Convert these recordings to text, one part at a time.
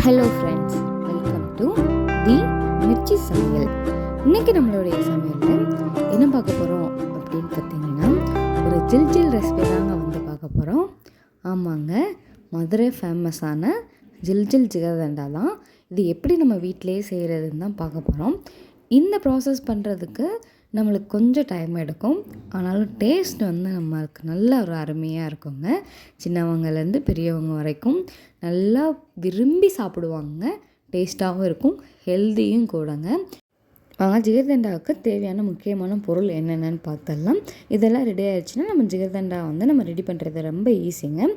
Hello friends, welcome to the Mirchi சமையல். இன்றைக்கி நம்மளுடைய சமையலில் என்ன பார்க்க போகிறோம் அப்படின்னு பார்த்தீங்கன்னா, ஒரு ஜில் ரெசிபி தாங்க பார்க்க போகிறோம். ஆமாங்க, மதுரை ஃபேமஸான ஜில் ஜிகர்தண்டா தான். இது எப்படி நம்ம வீட்டிலேயே செய்கிறதுன்னு தான் பார்க்க போகிறோம். இந்த ப்ராசஸ் பண்ணுறதுக்கு நம்மளுக்கு கொஞ்சம் டைம் எடுக்கும், ஆனாலும் டேஸ்ட் நம்மளுக்கு நல்ல ஒரு அருமையாக இருக்குங்க. சின்னவங்கலேருந்து பெரியவங்க வரைக்கும் நல்லா விரும்பி சாப்பிடுவாங்க. டேஸ்ட்டாகவும் இருக்கும், ஹெல்த்தியும் கூடங்க. ஜிகர்தண்டாவுக்கு தேவையான முக்கியமான பொருள் என்னென்னு பார்த்தலாம். இதெல்லாம் ரெடி ஆகிடுச்சுன்னா நம்ம ஜிகர்தண்டா நம்ம ரெடி பண்ணுறது ரொம்ப ஈஸிங்க.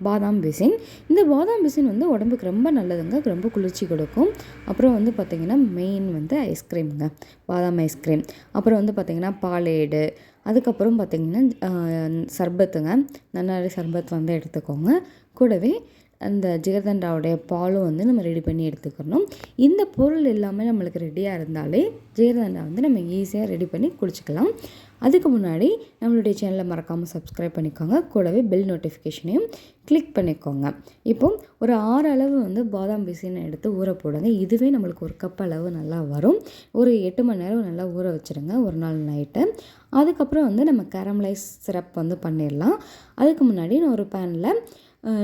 பாதாம் பிசின். இந்த பாதாம் பிசின் உடம்புக்கு ரொம்ப நல்லதுங்க, ரொம்ப குளிர்ச்சி கொடுக்கும். அப்புறம் பார்த்திங்கன்னா மெயின் ஐஸ்கிரீமுங்க, பாதாம் ஐஸ்கிரீம். அப்புறம் பார்த்திங்கன்னா பாலேடு. அதுக்கப்புறம் பார்த்திங்கன்னா சர்பத்துங்க, நன்னாரி சர்பத் எடுத்துக்கோங்க. கூடவே அந்த ஜிகர்தண்டாவுடைய பாலும் நம்ம ரெடி பண்ணி எடுத்துக்கணும். இந்த பொருள் எல்லாமே நம்மளுக்கு ரெடியாக இருந்தாலே ஜிகர்தண்டா நம்ம ஈஸியாக ரெடி பண்ணி குடிச்சிக்கலாம். அதுக்கு முன்னாடி நம்மளுடைய சேனலை மறக்காமல் சப்ஸ்கிரைப் பண்ணிக்கோங்க. கூடவே பெல் நோட்டிஃபிகேஷனையும் கிளிக் பண்ணிக்கோங்க. இப்போ ஒரு 6 அளவு பாதாம் பிசினை எடுத்து ஊற போடுங்க. இதுவே நம்மளுக்கு ஒரு கப் அளவு நல்லா வரும். ஒரு 8 மணி நேரம் நல்லா ஊற வச்சுருங்க ஒரு நாள் நைட்டு. அதுக்கப்புறம் நம்ம கேரமலைஸ் சிரப் பண்ணிடலாம். அதுக்கு முன்னாடி நான் ஒரு பேனில்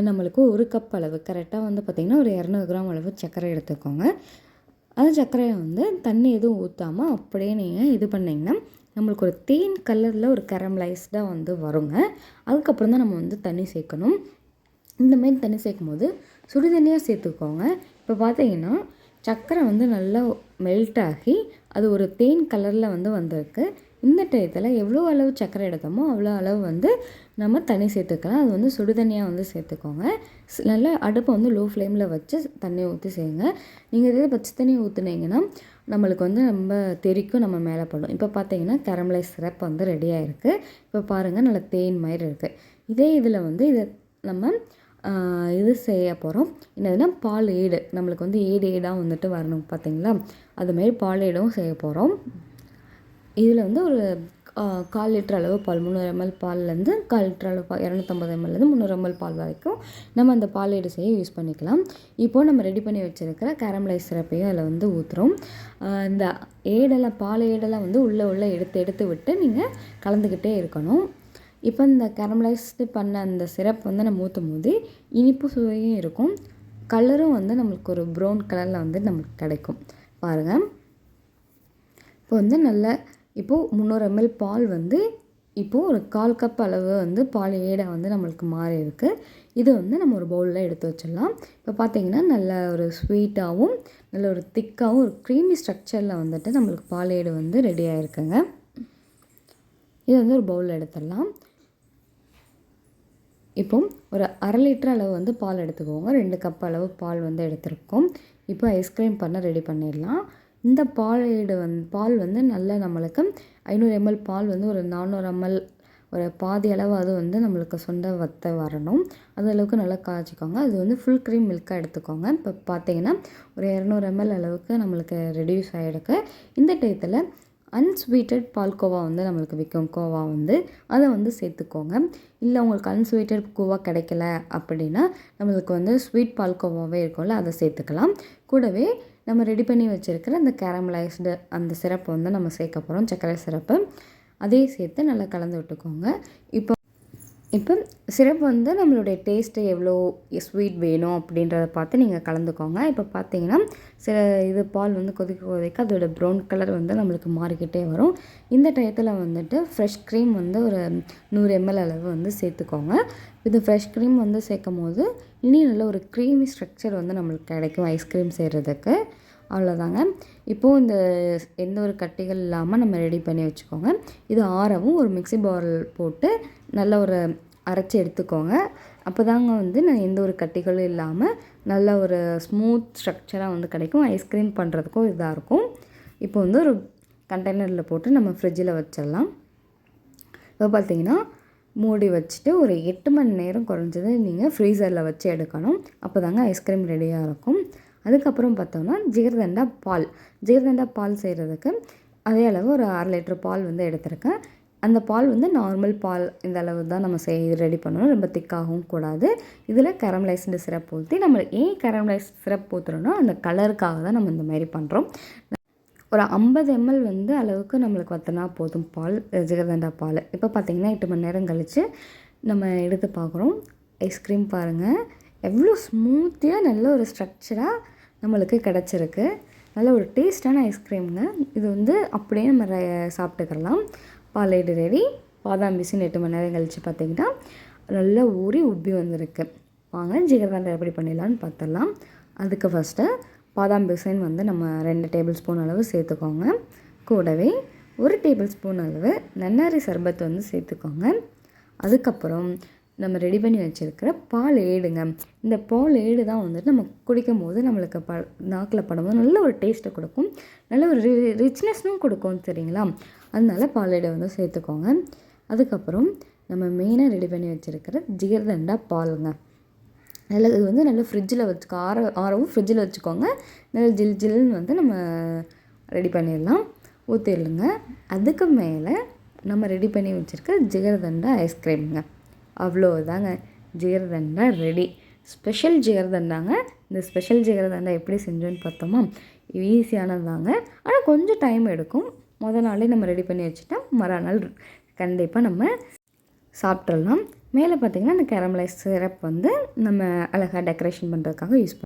நம்மளுக்கு ஒரு கப் அளவு கரெக்டாக பார்த்திங்கன்னா ஒரு 200 கிராம் அளவு சர்க்கரை எடுத்துக்கோங்க. அந்த சர்க்கரையை தண்ணி எதுவும் ஊற்றாமல் அப்படியே நீங்கள் இது பண்ணிங்கன்னா நம்மளுக்கு ஒரு தேன் கலரில் ஒரு கேரமலைஸ்டாக வருங்க. அதுக்கப்புறம் தான் நம்ம தண்ணி சேர்க்கணும். இந்தமாரி தண்ணி சேர்க்கும் போது சுடு தண்ணியாக சேர்த்துக்கோங்க. இப்போ பார்த்தீங்கன்னா சர்க்கரை நல்லா மெல்ட் ஆகி அது ஒரு தேன் கலரில் வந்திருக்கு. இந்த டயத்தில் எவ்வளோ அளவு சர்க்கரை எடுத்தோமோ அவ்வளோ அளவு நம்ம தண்ணி சேர்த்துக்கலாம். அது சுடு தண்ணியாக சேர்த்துக்கோங்க. நல்லா அடுப்பை லோ ஃப்ளேமில் வச்சு தண்ணி ஊற்றி செய்யுங்க. நீங்கள் இதே பச்சை தண்ணி ஊற்றுனீங்கன்னா நம்மளுக்கு ரொம்ப தெறிக்கும், நம்ம மேலே படும். இப்போ பார்த்தீங்கன்னா கேரமலைஸ் சிரப் ரெடியாக இருக்குது. இப்போ பாருங்கள், நல்லா தேன் மாதிரி இருக்குது. இதே இதில் இதை நம்ம இது செய்ய போகிறோம். என்னதுன்னா பால் ஏடு. நம்மளுக்கு ஏடாக வரணும் பார்த்தீங்களா, அதுமாரி பால் ஏடும் செய்ய போகிறோம். இதில் ஒரு 1/4 லிட்டர் அளவு பால், 300 ml பால்லேருந்து 1/4 லிட்டர் அளவு 250 mlலேருந்து 300 ml பால் வரைக்கும் நம்ம அந்த பால் ஏடு செய்ய யூஸ் பண்ணிக்கலாம். இப்போது நம்ம ரெடி பண்ணி வச்சுருக்கிற கேரமலைஸ் சிரப்பையும் அதில் ஊற்றுறோம். இந்த ஏடெல்லாம் பால் ஏடெல்லாம் உள்ளே எடுத்து விட்டு நீங்கள் கலந்துக்கிட்டே இருக்கணும். இப்போ இந்த கேரமலைஸ்டு பண்ண அந்த சிரப் நம்ம ஊற்றும் போது இனிப்பு சுவையும் இருக்கும், கலரும் நம்மளுக்கு ஒரு ப்ரௌன் கலரில் நம்மளுக்கு கிடைக்கும். பாருங்கள், இப்போ நல்லா இப்போது 300 ml பால் இப்போது ஒரு 1/4 கப் அளவு பால் ஏடை நம்மளுக்கு மாறி இருக்குது. இது நம்ம ஒரு பவுலில் எடுத்து வச்சிடலாம். இப்போ பார்த்தீங்கன்னா நல்ல ஒரு ஸ்வீட்டாகவும் நல்ல ஒரு திக்காகவும் ஒரு க்ரீமி ஸ்ட்ரக்சரில் நம்மளுக்கு பால் ஏடு ரெடி ஆகிருக்குங்க. இது ஒரு பவுலில் எடுத்துடலாம். இப்போ ஒரு 1/2 லிட்டர் அளவு பால் எடுத்துக்கோங்க. 2 கப் அளவு பால் எடுத்துருக்கோம். இப்போ ஐஸ்கிரீம் பண்ண ரெடி பண்ணிடலாம். இந்த பால் ஏடு பால் நல்லா நம்மளுக்கு 500 ml பால் ஒரு 400 ml ஒரு பாதி அளவு அது நம்மளுக்கு சொண்டை வத்த வரணும். அது அளவுக்கு நல்லா காய்ச்சிக்கோங்க. அது ஃபுல் க்ரீம் மில்காக எடுத்துக்கோங்க. இப்போ பார்த்தீங்கன்னா ஒரு 200 ml அளவுக்கு நம்மளுக்கு ரெடியூஸ் ஆகிடுக்கு. இந்த டயத்தில் அன்ஸ்வீட்டட் பால்கோவா நம்மளுக்கு விற்கும் கோவா அதை சேர்த்துக்கோங்க. இல்லை உங்களுக்கு அன்ஸ்வீட்டட் கோவா கிடைக்கல அப்படின்னா நம்மளுக்கு ஸ்வீட் பால்கோவாவே இருக்கும்ல, அதை சேர்த்துக்கலாம். கூடவே நம்ம ரெடி பண்ணி வச்சுருக்கிற அந்த கேரமலைஸ்டு அந்த சிரப்பு நம்ம சேர்க்க போகிறோம், சர்க்கரை சிரப்பு. அதையும் சேர்த்து நல்லா கலந்து விட்டுக்கோங்க. இப்போ சிரப் நம்மளுடைய டேஸ்ட்டு எவ்வளோ ஸ்வீட் வேணும் அப்படின்றத பார்த்து நீங்கள் கலந்துக்கோங்க. இப்போ பார்த்தீங்கன்னா இது பால் கொதிக்க அதோட ப்ரௌன் கலர் நம்மளுக்கு மாறிக்கிட்டே வரும். இந்த டயத்தில் ஃப்ரெஷ் க்ரீம் ஒரு 100 ml அளவு சேர்த்துக்கோங்க. இது ஃப்ரெஷ் க்ரீம் சேர்க்கும் போது இனி நல்ல ஒரு க்ரீமி ஸ்ட்ரக்சர் நம்மளுக்கு கிடைக்கும் ஐஸ்கிரீம் செய்கிறதுக்கு. அவ்வளோதாங்க. இப்போது இந்த எந்த ஒரு கட்டிகள் இல்லாமல் நம்ம ரெடி பண்ணி வச்சுக்கோங்க. இது ஆறவும் ஒரு மிக்ஸி பவுல் போட்டு நல்ல ஒரு அரைச்சி எடுத்துக்கோங்க. அப்போ தாங்க நான் எந்த ஒரு கட்டிகளும் இல்லாமல் நல்ல ஒரு ஸ்மூத் ஸ்ட்ரக்சராக கிடைக்கும். ஐஸ்கிரீம் பண்ணுறதுக்கும் இதாக இருக்கும். இப்போ ஒரு கண்டெய்னரில் போட்டு நம்ம ஃப்ரிட்ஜில் வச்சிடலாம். இப்போ பார்த்தீங்கன்னா மூடி வச்சுட்டு ஒரு 8 மணி நேரம் குறைஞ்சது நீங்கள் ஃப்ரீசரில் வச்சு எடுக்கணும். அப்போ தாங்க ஐஸ்கிரீம் ரெடியாக இருக்கும். அதுக்கப்புறம் பார்த்தோம்னா ஜிகர்தண்டா பால் செய்கிறதுக்கு அதே அளவு ஒரு 1/2 லிட்டர் பால் எடுத்திருக்கேன். அந்த பால் வந்து நார்மல் பால் இந்த அளவு தான் நம்ம ரெடி பண்ணணும். ரொம்ப திக்காகவும் கூடாது. இதில் கேரமலைஸ்டு சிரப் ஊற்றி நம்ம ஏன் கேரமலைஸ்ட் சிரப் ஊற்றுறோன்னா அந்த கலருக்காக தான் நம்ம இந்த மாதிரி பண்ணுறோம். ஒரு 50 ml வந்து அளவுக்கு நம்மளுக்கு வற்றினா போதும் பால், ஜிகர்தண்டா பால். இப்போ பார்த்திங்கன்னா 8 மணி நேரம் கழித்து நம்ம எடுத்து பார்க்குறோம். ஐஸ்கிரீம் பாருங்கள் எவ்வளோ ஸ்மூத்தியாக நல்ல ஒரு ஸ்ட்ரக்சராக நம்மளுக்கு கிடச்சிருக்கு. நல்ல ஒரு டேஸ்டான ஐஸ்கிரீமுங்க. இது வந்து அப்படியே நம்ம சாப்பிட்டுக்கலாம். பாலேடு ரெடி. பாதாம் பிசின் 8 மணி நேரம் கழித்து பார்த்திங்கன்னா நல்லா ஊறி உப்பி வந்திருக்கு. வாங்க ஜிகர்தண்டா எப்படி பண்ணிடலான்னு பார்த்துடலாம். அதுக்கு ஃபஸ்ட்டு பாதாம் பிசின் வந்து நம்ம 2 டேபிள் ஸ்பூன் அளவு சேர்த்துக்கோங்க. கூடவே 1 டேபிள் ஸ்பூன் அளவு நன்னாரி சர்பத் வந்து சேர்த்துக்கோங்க. அதுக்கப்புறம் நம்ம ரெடி பண்ணி வச்சுருக்கிற பால் ஏடுங்க. இந்த பால் ஏடு தான் வந்துட்டு நம்ம குடிக்கும் போது நம்மளுக்கு நாக்கில் படும்போது நல்ல ஒரு டேஸ்ட்டை கொடுக்கும், நல்ல ஒரு ரிச்னஸ்னும் கொடுக்கும் சரிங்களா. அதனால பால் ஏடை வந்து சேர்த்துக்கோங்க. அதுக்கப்புறம் நம்ம மெயினாக ரெடி பண்ணி வச்சுருக்கிற ஜிகர்தண்டா பாலுங்க. நல்ல இது வந்து நல்லா ஃப்ரிட்ஜில் ஆரவும் ஃப்ரிட்ஜில் வச்சுக்கோங்க. நல்லா ஜில்னு வந்து நம்ம ரெடி பண்ணிடலாம். ஊற்றிடலுங்க. அதுக்கு மேலே நம்ம ரெடி பண்ணி வச்சுருக்க ஜிகர்தண்டா ஐஸ்கிரீமுங்க. அவ்வளோதாங்க, ஜிகர்தண்டா ரெடி. ஸ்பெஷல் ஜிகர்தண்டாங்க. இந்த ஸ்பெஷல் ஜிகர்தண்டா எப்படி செஞ்சோன்னு பார்த்தோமா, ஈஸியானதாங்க. ஆனால் கொஞ்சம் டைம் எடுக்கும். நாளே நம்ம ரெடி பண்ணி வச்சுட்டா மறுநாள் கண்டிப்பாக நம்ம சாப்பிட்றலாம். மேலே பார்த்திங்கன்னா இந்த கேரமலைஸ் சிரப் வந்து நம்ம அழகாக டெக்கரேஷன் பண்ணுறதுக்காக யூஸ்